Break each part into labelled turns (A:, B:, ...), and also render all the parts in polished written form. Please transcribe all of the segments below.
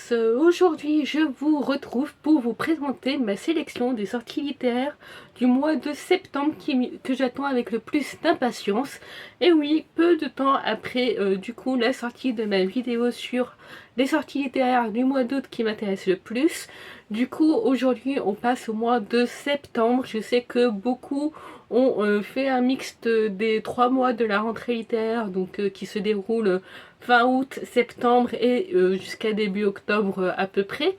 A: tous, aujourd'hui je vous retrouve pour vous présenter ma sélection des sorties littéraires du mois de septembre que j'attends avec le plus d'impatience. Et oui, peu de temps après la sortie de ma vidéo sur les sorties littéraires du mois d'août qui m'intéressent le plus. Du coup aujourd'hui on passe au mois de septembre. Je sais que beaucoup ont fait un mixte des 3 mois de la rentrée littéraire, donc qui se déroule fin août, septembre et jusqu'à début octobre à peu près.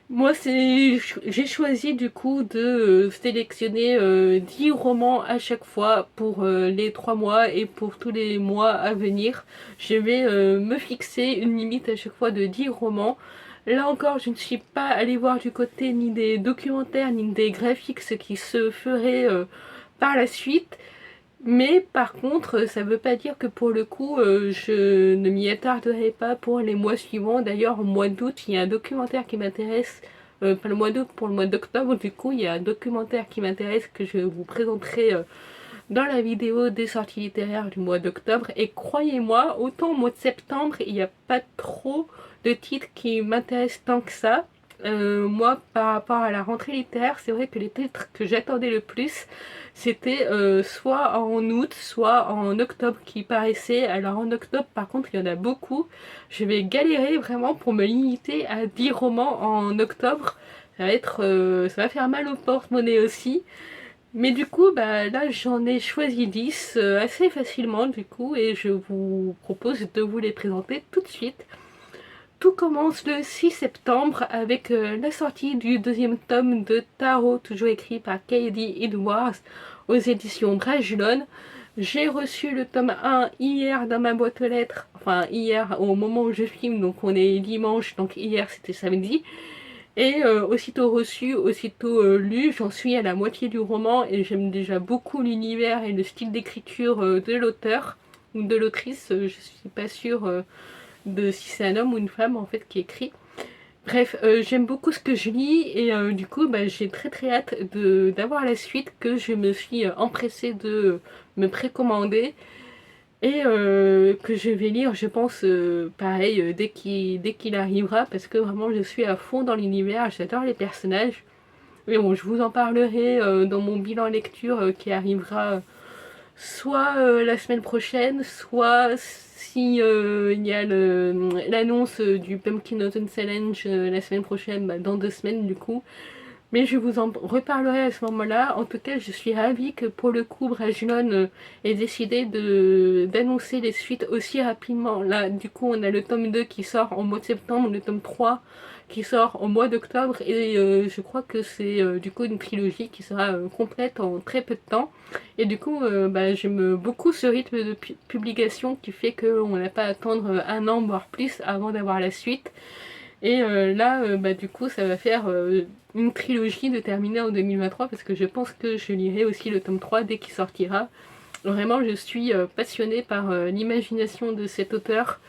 A: Moi, j'ai choisi du coup de sélectionner 10 romans à chaque fois pour les 3 mois et pour tous les mois à venir. Je vais me fixer une limite à chaque fois de 10 romans. Là encore, je ne suis pas allée voir du côté ni des documentaires ni des graphiques, ce qui se ferait par la suite. Mais par contre, ça veut pas dire que pour le coup, je ne m'y attarderai pas pour les mois suivants. D'ailleurs, au mois d'août, il y a un documentaire qui m'intéresse. Pas le mois d'août, pour le mois d'octobre, du coup, il y a un documentaire qui m'intéresse que je vous présenterai dans la vidéo des sorties littéraires du mois d'octobre. Et croyez-moi, autant au mois de septembre, il n'y a pas trop de titres qui m'intéressent tant que ça. Moi, par rapport à la rentrée littéraire, c'est vrai que les titres que j'attendais le plus, c'était soit en août, soit en octobre qui paraissaient. Alors en octobre, par contre, il y en a beaucoup. Je vais galérer vraiment pour me limiter à 10 romans en octobre. Ça va faire mal au porte-monnaie aussi. Mais du coup, bah là, j'en ai choisi 10 assez facilement du coup, et je vous propose de vous les présenter tout de suite. Tout commence le 6 septembre avec la sortie du deuxième tome de Tarot, toujours écrit par Katie Edwards aux éditions Brajlon. J'ai reçu le tome 1 hier dans ma boîte aux lettres, enfin hier au moment où je filme, donc on est dimanche, donc hier c'était samedi. Et aussitôt reçu, aussitôt lu, j'en suis à la moitié du roman et j'aime déjà beaucoup l'univers et le style d'écriture de l'auteur ou de l'autrice, je suis pas sûre de si c'est un homme ou une femme en fait qui écrit. Bref, j'aime beaucoup ce que je lis et du coup bah, j'ai très hâte d'avoir la suite que je me suis empressée de me précommander et que je vais lire je pense pareil dès qu'il arrivera, parce que vraiment je suis à fond dans l'univers, j'adore les personnages. Mais bon, je vous en parlerai dans mon bilan lecture qui arrivera soit la semaine prochaine, soit si il y a l'annonce du Pumpkin Autumn Challenge la semaine prochaine, bah, dans 2 semaines du coup. Mais je vous en reparlerai à ce moment-là. En tout cas, je suis ravie que pour le coup, Brajlon ait décidé d'annoncer les suites aussi rapidement. Là, du coup, on a le tome 2 qui sort au mois de septembre, le tome 3 qui sort au mois d'octobre, et je crois que c'est du coup une trilogie qui sera complète en très peu de temps. Et du coup, bah, j'aime beaucoup ce rythme de publication qui fait qu'on n'a pas à attendre un an, voire plus, avant d'avoir la suite. Et là, bah, du coup, ça va faire une trilogie de terminer en 2023, parce que je pense que je lirai aussi le tome 3 dès qu'il sortira. Vraiment, je suis passionnée par l'imagination de cet auteur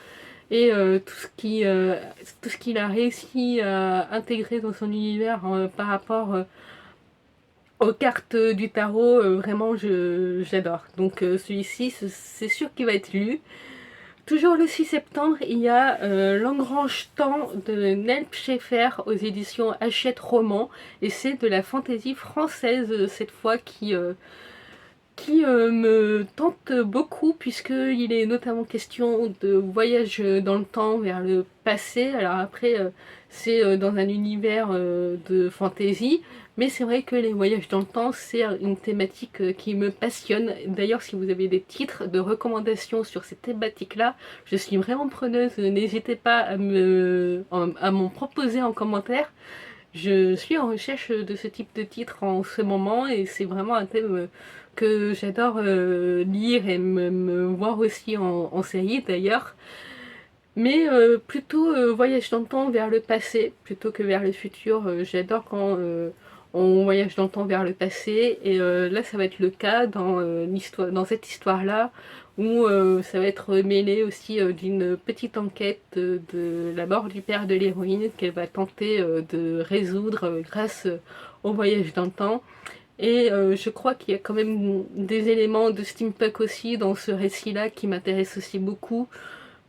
A: et tout ce qu'il a réussi à intégrer dans son univers par rapport aux cartes du tarot. Vraiment, j'adore. Donc celui-ci, c'est sûr qu'il va être lu. Toujours le 6 septembre, il y a L'Engrange Temps de Nelp Schaeffer aux éditions Hachette Roman, et c'est de la fantaisie française cette fois qui me tente beaucoup, puisqu'il est notamment question de voyage dans le temps vers le passé. Alors après, c'est dans un univers de fantaisie, mais c'est vrai que les voyages dans le temps, c'est une thématique qui me passionne. D'ailleurs, si vous avez des titres de recommandations sur ces thématiques-là, je suis vraiment preneuse. N'hésitez pas à m'en proposer en commentaire. Je suis en recherche de ce type de titre en ce moment, et c'est vraiment un thème que j'adore lire et me voir aussi en série d'ailleurs. Mais plutôt voyage dans le temps vers le passé plutôt que vers le futur. J'adore quand on voyage dans le temps vers le passé, et là ça va être le cas dans cette histoire-là, où ça va être mêlé aussi d'une petite enquête de la mort du père de l'héroïne qu'elle va tenter de résoudre grâce au voyage dans le temps. Et je crois qu'il y a quand même des éléments de steampunk aussi dans ce récit-là qui m'intéressent aussi beaucoup,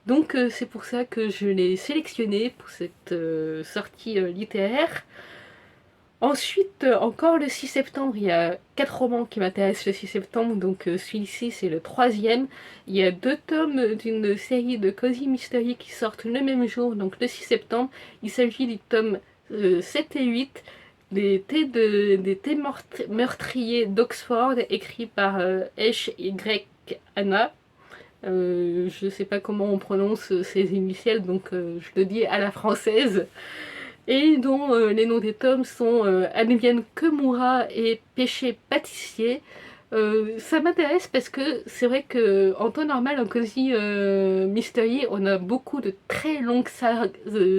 A: Donc c'est pour ça que je l'ai sélectionné pour cette sortie littéraire. Ensuite, encore le 6 septembre, il y a 4 romans qui m'intéressent le 6 septembre, donc celui-ci c'est le troisième. Il y a 2 tomes d'une série de Cozy Mystery qui sortent le même jour, donc le 6 septembre. Il s'agit du tome 7 et 8 des thés meurtriers d'Oxford, écrits par H.Y. Anna. Je ne sais pas comment on prononce ces initiales, donc je le dis à la française. Et dont les noms des tomes sont Advienne que mourra et Péché pâtissier. Ça m'intéresse parce que c'est vrai que en temps normal, en Cozy Mystery, on a beaucoup de très longues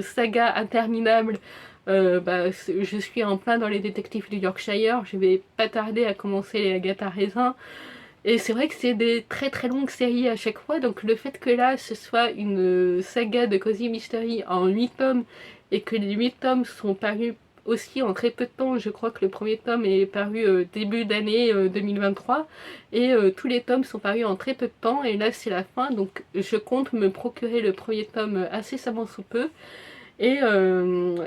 A: sagas interminables. Je suis en plein dans les détectives du Yorkshire, je vais pas tarder à commencer les Agatha Raisin. Et c'est vrai que c'est des très très longues séries à chaque fois, donc le fait que là ce soit une saga de Cozy Mystery en 8 tomes et que les 8 tomes sont parus aussi en très peu de temps, je crois que le premier tome est paru début d'année 2023 et tous les tomes sont parus en très peu de temps et là c'est la fin, donc je compte me procurer le premier tome incessamment sous peu et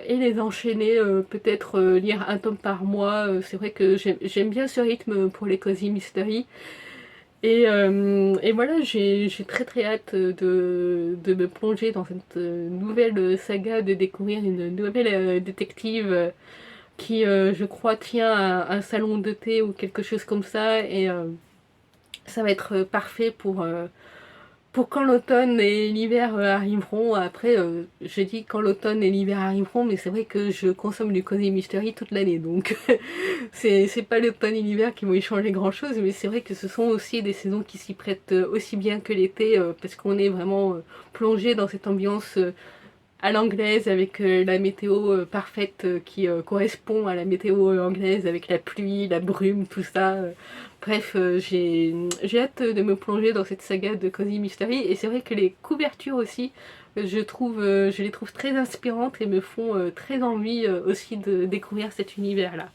A: les enchaîner, peut-être lire un tome par mois. C'est vrai que j'aime bien ce rythme pour les Cozy Mystery. Et voilà, j'ai très très hâte de me plonger dans cette nouvelle saga, de découvrir une nouvelle détective qui, je crois, tient un salon de thé ou quelque chose comme ça. Et ça va être parfait pour quand l'automne et l'hiver arriveront. Après, je dis quand l'automne et l'hiver arriveront, mais c'est vrai que je consomme du Cozy Mystery toute l'année, donc c'est pas l'automne et l'hiver qui vont y changer grand chose, mais c'est vrai que ce sont aussi des saisons qui s'y prêtent aussi bien que l'été, parce qu'on est vraiment plongé dans cette ambiance à l'anglaise avec la météo parfaite qui correspond à la météo anglaise avec la pluie, la brume, tout ça. Bref, j'ai hâte de me plonger dans cette saga de Cozy Mystery et c'est vrai que les couvertures aussi, je les trouve très inspirantes et me font très envie aussi de découvrir cet univers-là.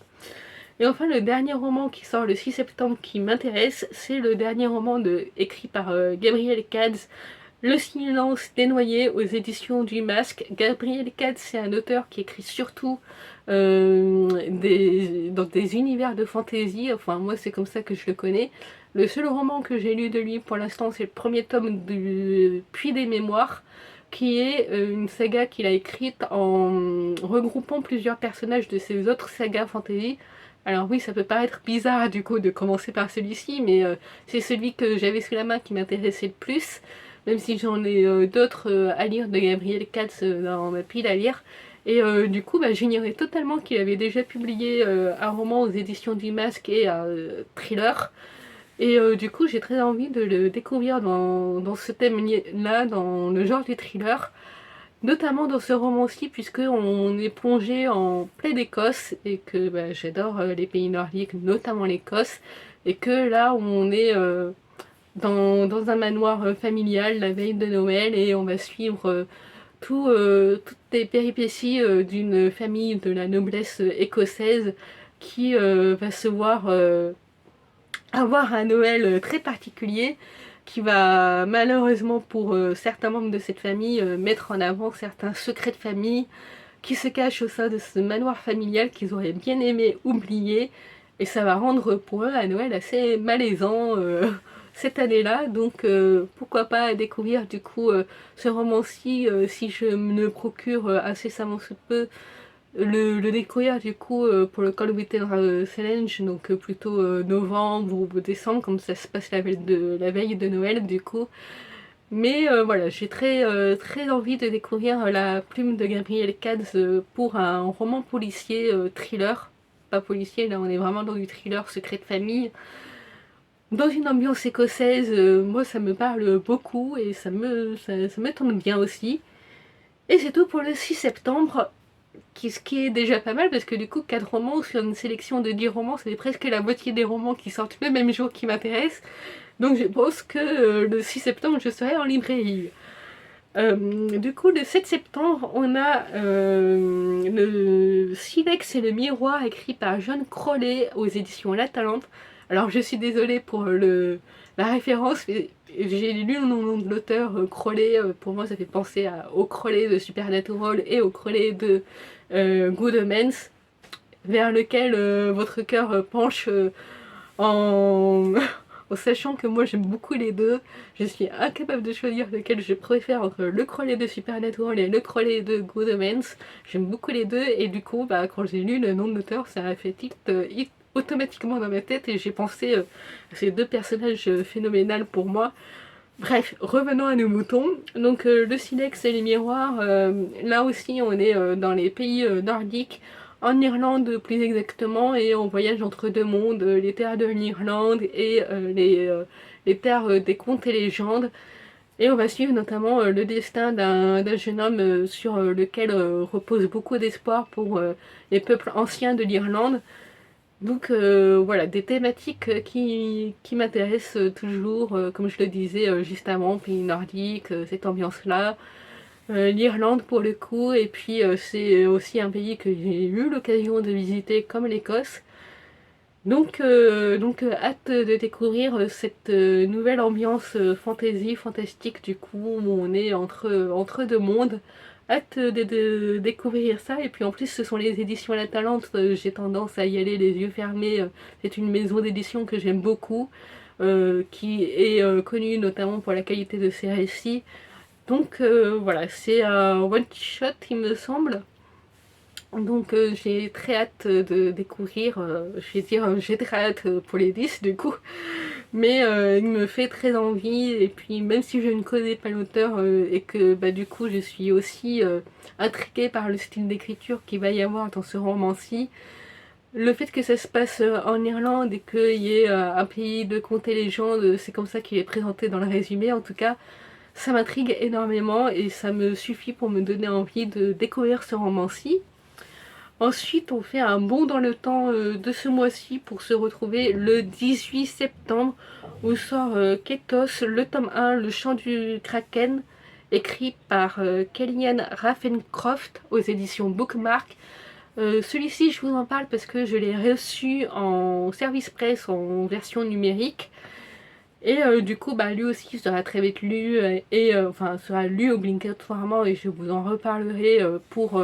A: Et enfin, le dernier roman qui sort le 6 septembre qui m'intéresse, c'est le dernier roman écrit par Gabriel Katz, Le silence des noyés aux éditions du Masque. Gabriel Katz, c'est un auteur qui écrit surtout dans des univers de fantasy. Enfin, moi, c'est comme ça que je le connais. Le seul roman que j'ai lu de lui pour l'instant, c'est le premier tome du Puits des Mémoires, qui est une saga qu'il a écrite en regroupant plusieurs personnages de ses autres sagas fantasy. Alors oui, ça peut paraître bizarre du coup de commencer par celui-ci, mais c'est celui que j'avais sous la main qui m'intéressait le plus, même si j'en ai d'autres à lire de Gabriel Katz dans ma pile à lire. Et du coup, j'ignorais totalement qu'il avait déjà publié un roman aux éditions du Masque et un thriller. Et du coup, j'ai très envie de le découvrir dans ce thème-là, dans le genre du thriller. Notamment dans ce roman-ci, puisqu'on est plongé en pleine Écosse et que j'adore les pays nordiques, notamment l'Écosse. Et que là, on est dans un manoir familial la veille de Noël et on va suivre toutes les péripéties d'une famille de la noblesse écossaise qui va se voir avoir un Noël très particulier qui va malheureusement pour certains membres de cette famille mettre en avant certains secrets de famille qui se cachent au sein de ce manoir familial qu'ils auraient bien aimé oublier et ça va rendre pour eux un Noël assez malaisant cette année-là, donc pourquoi pas découvrir du coup ce roman-ci si je me le procure incessamment sous peu, le découvrir du coup pour le Call Winter Challenge, donc plutôt novembre ou décembre, comme ça se passe la veille de Noël du coup. Mais voilà, j'ai très envie de découvrir la plume de Gabriel Katz pour un roman policier thriller. Pas policier, là on est vraiment dans du thriller secret de famille. Dans une ambiance écossaise, moi ça me parle beaucoup et ça me tente bien aussi. Et c'est tout pour le 6 septembre, ce qui est déjà pas mal parce que du coup 4 romans sur une sélection de 10 romans, c'est presque la moitié des romans qui sortent le même jour qui m'intéressent. Donc je pense que le 6 septembre je serai en librairie. Du coup le 7 septembre on a le Silex et le miroir écrit par John Crowley aux éditions La Talente. Alors je suis désolée pour la référence, mais j'ai lu le nom de l'auteur, Crowley, pour moi ça fait penser au Crowley de Supernatural et au Crowley de Good Omens, vers lequel votre cœur penche en... en sachant que moi j'aime beaucoup les deux. Je suis incapable de choisir lequel je préfère entre le Crowley de Supernatural et le Crowley de Good Omens. J'aime beaucoup les deux et du coup bah, quand j'ai lu le nom de l'auteur ça a fait automatiquement dans ma tête et j'ai pensé à ces deux personnages phénoménaux pour moi. Bref, revenons à nos moutons. Donc le silex et les miroirs, là aussi on est dans les pays nordiques, en Irlande plus exactement, et on voyage entre deux mondes, les terres de l'Irlande et les terres des contes et légendes. Et on va suivre notamment le destin d'un jeune homme sur lequel repose beaucoup d'espoir pour les peuples anciens de l'Irlande. Donc voilà, des thématiques qui m'intéressent toujours, comme je le disais juste avant, pays nordique, cette ambiance-là, l'Irlande pour le coup, et puis c'est aussi un pays que j'ai eu l'occasion de visiter comme l'Écosse. Donc hâte de découvrir cette nouvelle ambiance fantasy, fantastique du coup, où on est entre deux mondes. Hâte de découvrir ça, et puis en plus ce sont les éditions La Talente, j'ai tendance à y aller les yeux fermés, c'est une maison d'édition que j'aime beaucoup, qui est connue notamment pour la qualité de ses récits. Donc voilà, c'est un one shot il me semble. Donc j'ai très hâte de découvrir, je vais dire j'ai très hâte pour les 10 du coup, mais il me fait très envie, et puis même si je ne connais pas l'auteur et que bah, du coup je suis aussi intriguée par le style d'écriture qu'il va y avoir dans ce roman-ci, le fait que ça se passe en Irlande et qu'il y ait un pays de contes et légendes, c'est comme ça qu'il est présenté dans le résumé en tout cas, ça m'intrigue énormément et ça me suffit pour me donner envie de découvrir ce roman-ci. Ensuite, on fait un bond dans le temps de ce mois-ci pour se retrouver le 18 septembre où sort Kethos, le tome 1, Le chant du Kraken, écrit par Kellyanne Raffencroft aux éditions Bookmark. Celui-ci, je vous en parle parce que je l'ai reçu en service presse en version numérique. Et du coup, bah, lui aussi sera très vite lu, enfin sera lu obligatoirement, et je vous en reparlerai pour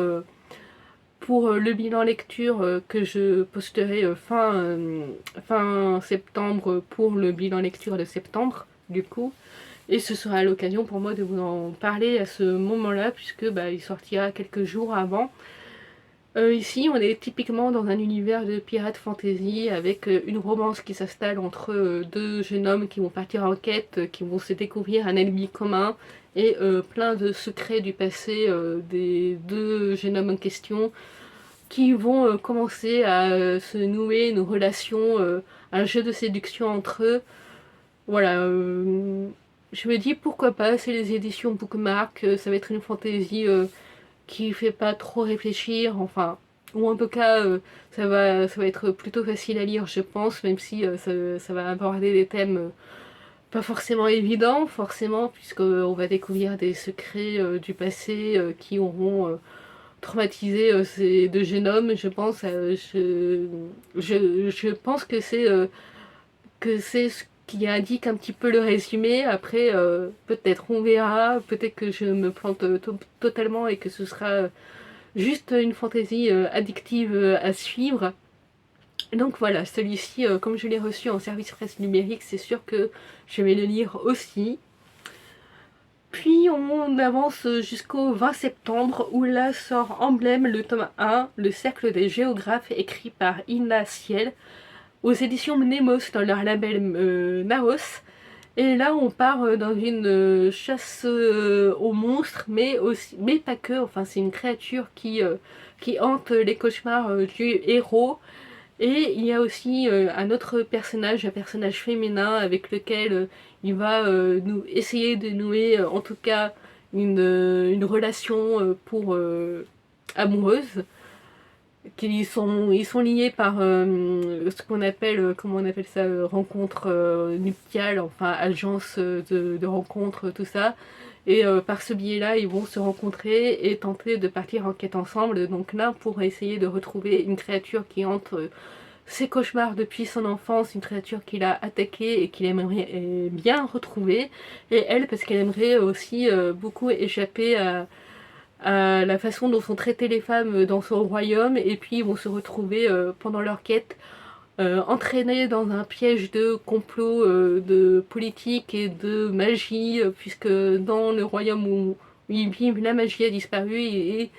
A: le bilan lecture que je posterai fin septembre pour le bilan lecture de septembre du coup. Et ce sera l'occasion pour moi de vous en parler à ce moment-là puisque bah, il sortira quelques jours avant. Ici on est typiquement dans un univers de pirate fantasy avec une romance qui s'installe entre deux jeunes hommes qui vont partir en quête, qui vont se découvrir un ennemi commun et plein de secrets du passé des deux jeunes hommes en question qui vont commencer à se nouer une relation, un jeu de séduction entre eux. Voilà, je me dis pourquoi pas, c'est les éditions Bookmark, ça va être une fantaisie qui fait pas trop réfléchir, enfin, ou en tout cas ça va être plutôt facile à lire je pense, même si ça va aborder des thèmes pas forcément évidents, forcément, puisqu'on va découvrir des secrets du passé qui auront traumatisé ces deux jeunes hommes, je pense. Je pense que c'est ce qui indique un petit peu le résumé. Après, peut-être on verra, peut-être que je me plante totalement et que ce sera juste une fantaisie addictive à suivre. Donc voilà, celui-ci, comme je l'ai reçu en service presse numérique, c'est sûr que je vais le lire aussi. Puis on avance jusqu'au 20 septembre où là sort Emblème, le tome 1, Le cercle des géographes, écrit par Ina Ciel, aux éditions Mnemos dans leur label Naos. Et là on part dans une chasse aux monstres, mais pas que, enfin c'est une créature qui hante les cauchemars du héros. Et il y a aussi un autre personnage, un personnage féminin avec lequel il va essayer de nouer en tout cas une relation amoureuse. Ils sont liés par ce qu'on appelle, comment on appelle ça, rencontre nuptiale, enfin agence de rencontre, tout ça. Et par ce biais-là, ils vont se rencontrer et tenter de partir en quête ensemble. Donc là, pour essayer de retrouver une créature qui hante ses cauchemars depuis son enfance, une créature qu'il a attaquée et qu'il aimerait bien retrouver, et elle parce qu'elle aimerait aussi beaucoup échapper à la façon dont sont traitées les femmes dans son royaume, et puis ils vont se retrouver pendant leur quête entraînés dans un piège de complot de politique et de magie, puisque dans le royaume où ils vivent, la magie a disparu, et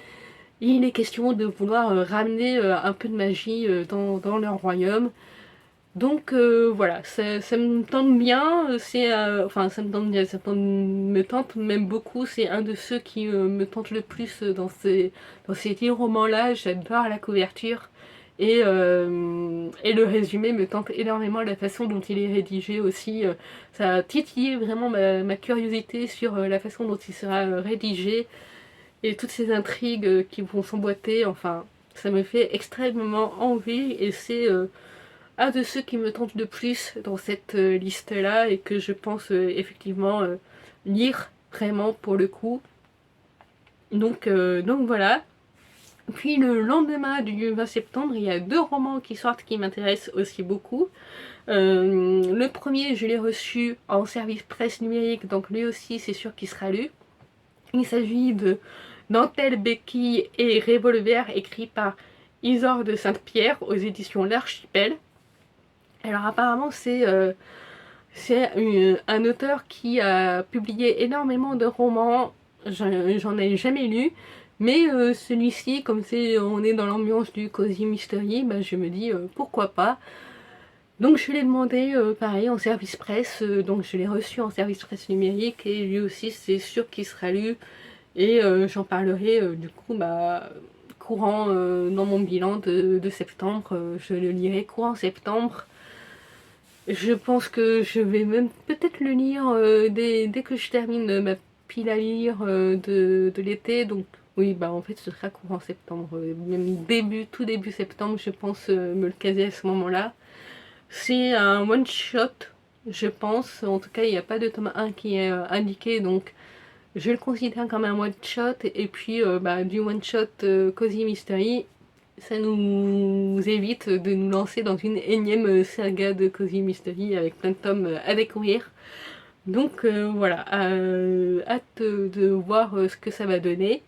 A: il est question de vouloir ramener un peu de magie dans leur royaume. Donc voilà, ça me tente bien, enfin ça me tente bien, me tente même beaucoup, c'est un de ceux qui me tente le plus dans ces 10 romans-là. J'adore la couverture, et le résumé me tente énormément, la façon dont il est rédigé aussi, ça a titillé vraiment ma curiosité sur la façon dont il sera rédigé, et toutes ces intrigues qui vont s'emboîter, enfin ça me fait extrêmement envie, et c'est un de ceux qui me tentent le plus dans cette liste-là, et que je pense effectivement lire vraiment pour le coup. Donc voilà. Puis le lendemain du 20 septembre, il y a 2 romans qui sortent qui m'intéressent aussi beaucoup. Le premier, je l'ai reçu en service presse numérique, donc lui aussi c'est sûr qu'il sera lu. Il s'agit de Dentelle, Béquille et Revolver, écrit par Isor de Sainte-Pierre aux éditions L'Archipel. Alors apparemment c'est un auteur qui a publié énormément de romans, j'en ai jamais lu, mais celui-ci, comme on est dans l'ambiance du Cozy Mystery, bah, je me dis pourquoi pas. Donc je l'ai demandé pareil en service presse, donc je l'ai reçu en service presse numérique, et lui aussi c'est sûr qu'il sera lu, et j'en parlerai du coup courant dans mon bilan de septembre, je le lirai courant septembre. Je pense que je vais même peut-être le lire dès que je termine ma pile à lire de l'été. Donc oui, bah en fait ce sera courant septembre, même tout début septembre, je pense me le caser à ce moment-là. C'est un one-shot, je pense. En tout cas, il n'y a pas de tome 1 qui est indiqué, donc je le considère comme un one-shot. Et puis du one-shot Cozy Mystery, ça nous évite de nous lancer dans une énième saga de Cozy Mystery avec plein de tomes à découvrir. Donc voilà, hâte de voir ce que ça va donner.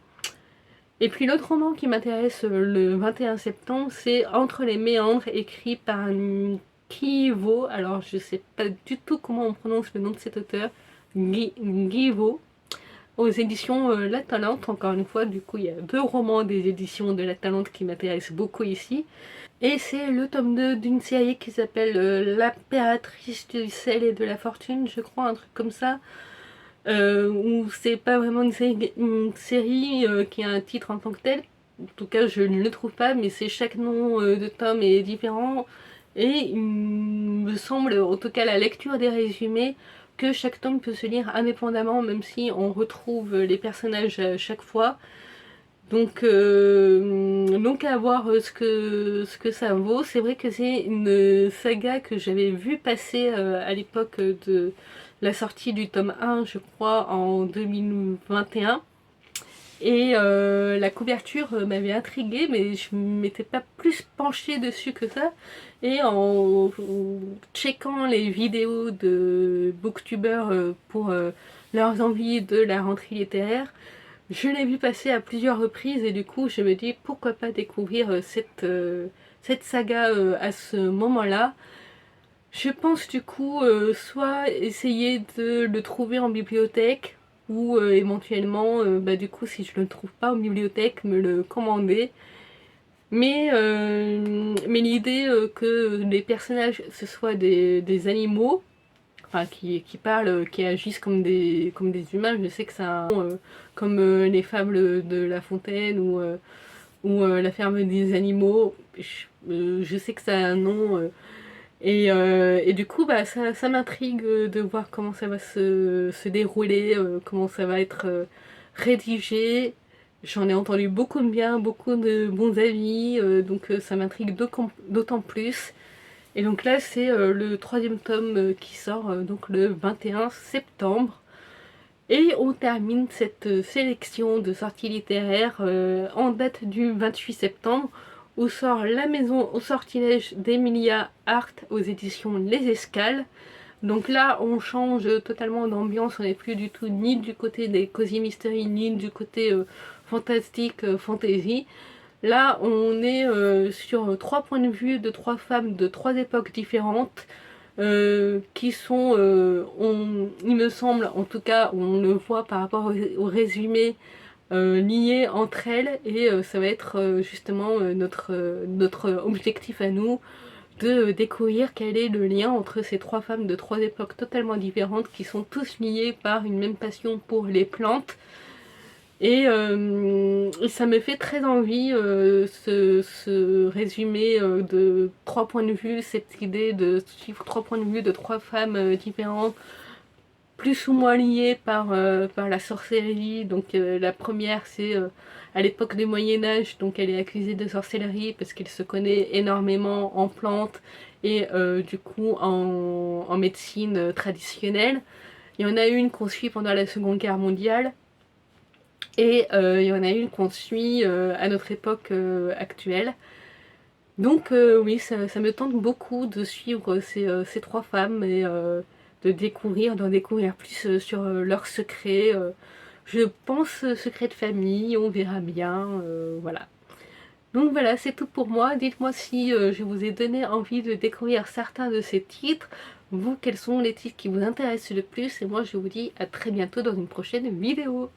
A: Et puis l'autre roman qui m'intéresse le 21 septembre, c'est Entre les méandres, écrit par Guy-Vo. Alors je sais pas du tout comment on prononce le nom de cet auteur, Guy-Vo, aux éditions La Talente. Encore une fois, du coup il y a 2 romans des éditions de La Talente qui m'intéressent beaucoup ici, et c'est le tome 2 d'une série qui s'appelle L'Impératrice du sel et de la fortune, je crois, un truc comme ça, où c'est pas vraiment une série qui a un titre en tant que tel. En tout cas je ne le trouve pas, mais c'est chaque nom de tome est différent, et il me semble, en tout cas la lecture des résumés, que chaque tome peut se lire indépendamment, même si on retrouve les personnages à chaque fois. Donc à voir ce que ça vaut. C'est vrai que c'est une saga que j'avais vu passer à l'époque de la sortie du tome 1, je crois, en 2021. Et la couverture m'avait intriguée, mais je m'étais pas plus penchée dessus que ça. Et en checkant les vidéos de booktubers pour leurs envies de la rentrée littéraire, je l'ai vu passer à plusieurs reprises, et du coup je me dis pourquoi pas découvrir cette saga à ce moment-là. Je pense du coup soit essayer de le trouver en bibliothèque, ou éventuellement du coup si je le trouve pas en bibliothèque, me le commander. Mais l'idée que les personnages ce soient des animaux, enfin qui parlent, qui agissent comme des humains, je sais que ça comme les fables de La Fontaine, ou La ferme des animaux, je sais que ça a un nom, et du coup ça m'intrigue de voir comment ça va se dérouler, comment ça va être rédigé. J'en ai entendu beaucoup de bien, beaucoup de bons avis, donc ça m'intrigue d'autant plus. Et donc là c'est le 3e tome qui sort donc le 21 septembre. Et on termine cette sélection de sorties littéraires en date du 28 septembre, où sort La maison au sortilège d'Emilia Hart aux éditions Les Escales. Donc là, on change totalement d'ambiance, on n'est plus du tout ni du côté des Cozy Mystery, ni du côté fantastique, fantasy. Là, on est sur 3 points de vue de 3 femmes de 3 époques différentes, qui sont, il me semble, en tout cas, on le voit par rapport au résumé, liées entre elles, et ça va être justement notre objectif à nous, de découvrir quel est le lien entre ces 3 femmes de 3 époques totalement différentes qui sont tous liées par une même passion pour les plantes. Et ça me fait très envie, ce résumé de 3 points de vue, cette idée de suivre 3 points de vue de 3 femmes différentes, plus ou moins liées par la sorcellerie. Donc la première, c'est à l'époque du Moyen-Âge, donc elle est accusée de sorcellerie parce qu'elle se connaît énormément en plantes et du coup en médecine traditionnelle. Il y en a une qu'on suit pendant la Seconde Guerre mondiale. Et il y en a une qu'on suit à notre époque actuelle. Donc oui, ça me tente beaucoup de suivre ces 3 femmes et d'en découvrir plus sur leurs secrets. Je pense secrets de famille, on verra bien, voilà. Donc voilà, c'est tout pour moi. Dites-moi si je vous ai donné envie de découvrir certains de ces titres. Vous, quels sont les titres qui vous intéressent le plus? Et moi, je vous dis à très bientôt dans une prochaine vidéo.